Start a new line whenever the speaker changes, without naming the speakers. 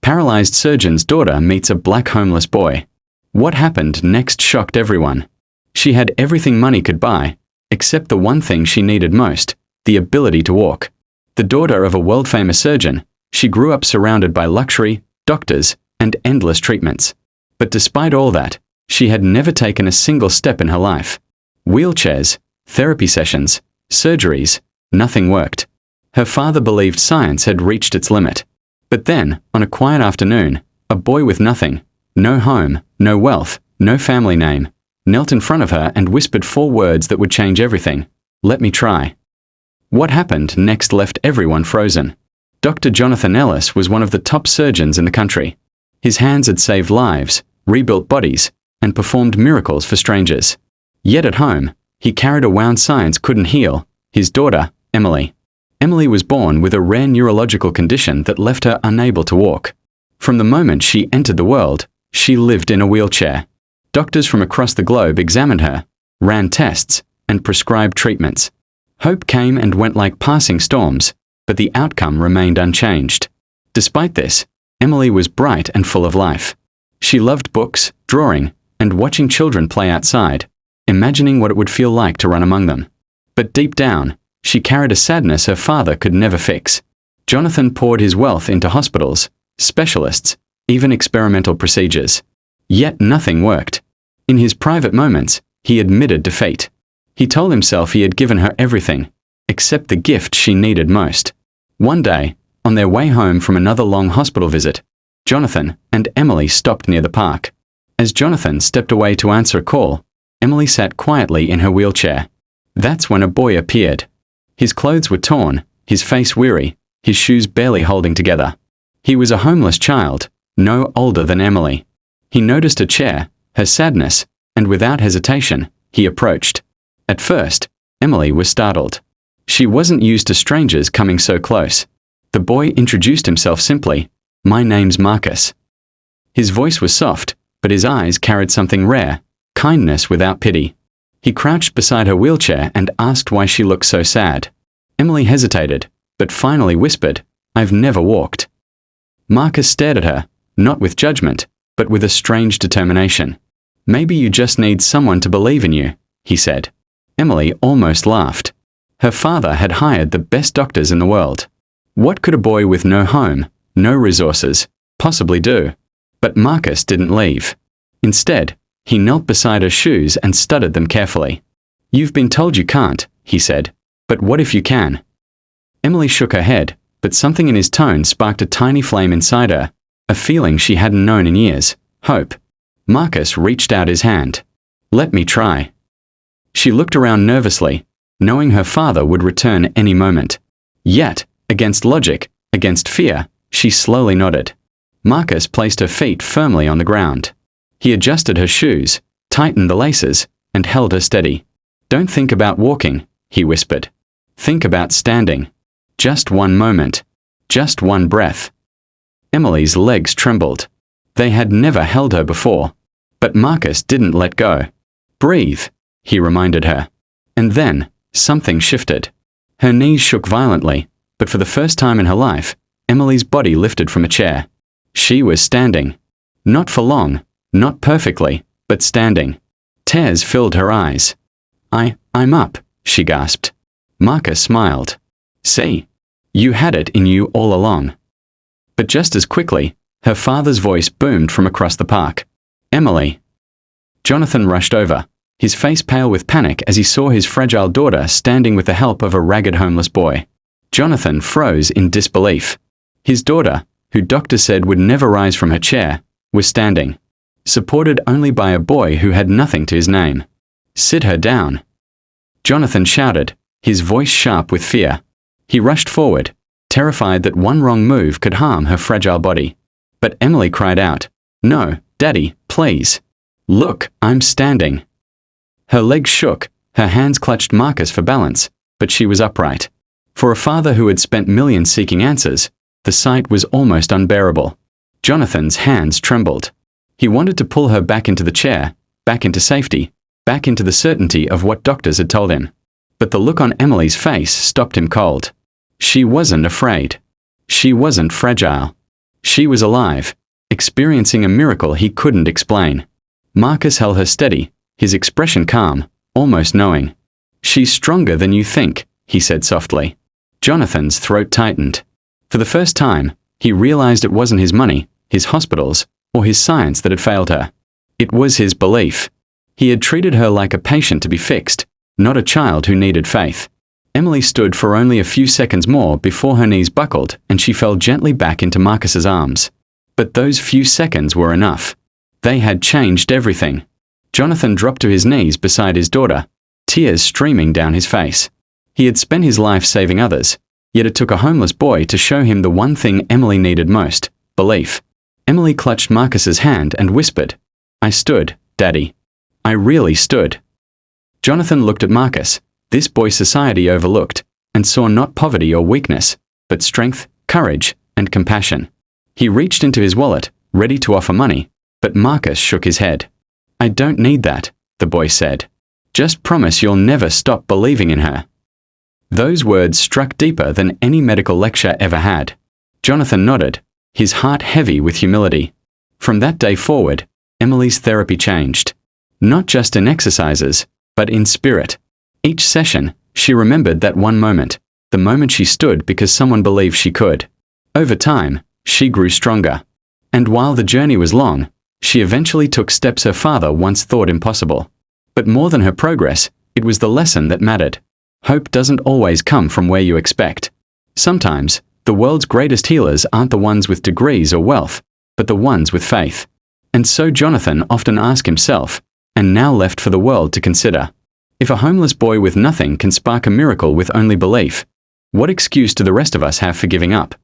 Paralyzed surgeon's daughter meets a black homeless boy. What happened next shocked everyone. She had everything money could buy, except the one thing she needed most, the ability to walk. The daughter of a world-famous surgeon, she grew up surrounded by luxury, doctors, and endless treatments. But despite all that, she had never taken a single step in her life. Wheelchairs, therapy sessions, surgeries, nothing worked. Her father believed science had reached its limit. But then, on a quiet afternoon, a boy with nothing, no home, no wealth, no family name, knelt in front of her and whispered 4 words that would change everything. "Let me try." What happened next left everyone frozen. Dr. Jonathan Ellis was one of the top surgeons in the country. His hands had saved lives, rebuilt bodies, and performed miracles for strangers. Yet at home, he carried a wound science couldn't heal, his daughter, Emily. Emily was born with a rare neurological condition that left her unable to walk. From the moment she entered the world, she lived in a wheelchair. Doctors from across the globe examined her, ran tests, and prescribed treatments. Hope came and went like passing storms, but the outcome remained unchanged. Despite this, Emily was bright and full of life. She loved books, drawing, and watching children play outside, imagining what it would feel like to run among them. But deep down, she carried a sadness her father could never fix. Jonathan poured his wealth into hospitals, specialists, even experimental procedures. Yet nothing worked. In his private moments, he admitted defeat. He told himself he had given her everything, except the gift she needed most. One day, on their way home from another long hospital visit, Jonathan and Emily stopped near the park. As Jonathan stepped away to answer a call, Emily sat quietly in her wheelchair. That's when a boy appeared. His clothes were torn, his face weary, his shoes barely holding together. He was a homeless child, no older than Emily. He noticed her chair, her sadness, and without hesitation, he approached. At first, Emily was startled. She wasn't used to strangers coming so close. The boy introduced himself simply, "My name's Marcus." His voice was soft, but his eyes carried something rare, kindness without pity. He crouched beside her wheelchair and asked why she looked so sad. Emily hesitated, but finally whispered, "I've never walked." Marcus stared at her, not with judgment, but with a strange determination. "Maybe you just need someone to believe in you," he said. Emily almost laughed. Her father had hired the best doctors in the world. What could a boy with no home, no resources, possibly do? But Marcus didn't leave. Instead, he knelt beside her shoes and studied them carefully. "You've been told you can't," he said, "but what if you can?" Emily shook her head, but something in his tone sparked a tiny flame inside her, a feeling she hadn't known in years, hope. Marcus reached out his hand. "Let me try." She looked around nervously, knowing her father would return any moment. Yet, against logic, against fear, she slowly nodded. Marcus placed her feet firmly on the ground. He adjusted her shoes, tightened the laces, and held her steady. "Don't think about walking," he whispered. "Think about standing. Just one moment. Just one breath." Emily's legs trembled. They had never held her before. But Marcus didn't let go. "Breathe," he reminded her. And then, something shifted. Her knees shook violently, but for the first time in her life, Emily's body lifted from a chair. She was standing. Not for long, not perfectly, but standing. Tears filled her eyes. I'm up," she gasped. Marcus smiled. "See, you had it in you all along." But just as quickly, her father's voice boomed from across the park. "Emily." Jonathan rushed over, his face pale with panic as he saw his fragile daughter standing with the help of a ragged homeless boy. Jonathan froze in disbelief. His daughter, who doctors said would never rise from her chair, was standing, supported only by a boy who had nothing to his name. "Sit her down." Jonathan shouted, his voice sharp with fear. He rushed forward, terrified that one wrong move could harm her fragile body. But Emily cried out, "No, Daddy, please. Look, I'm standing." Her legs shook, her hands clutched Marcus for balance, but she was upright. For a father who had spent millions seeking answers, the sight was almost unbearable. Jonathan's hands trembled. He wanted to pull her back into the chair, back into safety, back into the certainty of what doctors had told him. But the look on Emily's face stopped him cold. She wasn't afraid. She wasn't fragile. She was alive, experiencing a miracle he couldn't explain. Marcus held her steady, his expression calm, almost knowing. "She's stronger than you think," he said softly. Jonathan's throat tightened. For the first time, he realized it wasn't his money, his hospitals, or his science that had failed her. It was his belief. He had treated her like a patient to be fixed, not a child who needed faith. Emily stood for only a few seconds more before her knees buckled and she fell gently back into Marcus's arms. But those few seconds were enough. They had changed everything. Jonathan dropped to his knees beside his daughter, tears streaming down his face. He had spent his life saving others, yet it took a homeless boy to show him the one thing Emily needed most: belief. Emily clutched Marcus's hand and whispered, "I stood, Daddy. I really stood." Jonathan looked at Marcus, this boy society overlooked, and saw not poverty or weakness, but strength, courage, and compassion. He reached into his wallet, ready to offer money, but Marcus shook his head. "I don't need that," the boy said. "Just promise you'll never stop believing in her." Those words struck deeper than any medical lecture ever had. Jonathan nodded, his heart heavy with humility. From that day forward, Emily's therapy changed. Not just in exercises, but in spirit. Each session, she remembered that one moment, the moment she stood because someone believed she could. Over time, she grew stronger. And while the journey was long, she eventually took steps her father once thought impossible. But more than her progress, it was the lesson that mattered. Hope doesn't always come from where you expect. Sometimes, the world's greatest healers aren't the ones with degrees or wealth, but the ones with faith. And so Jonathan often asked himself, and now left for the world to consider, if a homeless boy with nothing can spark a miracle with only belief, what excuse do the rest of us have for giving up?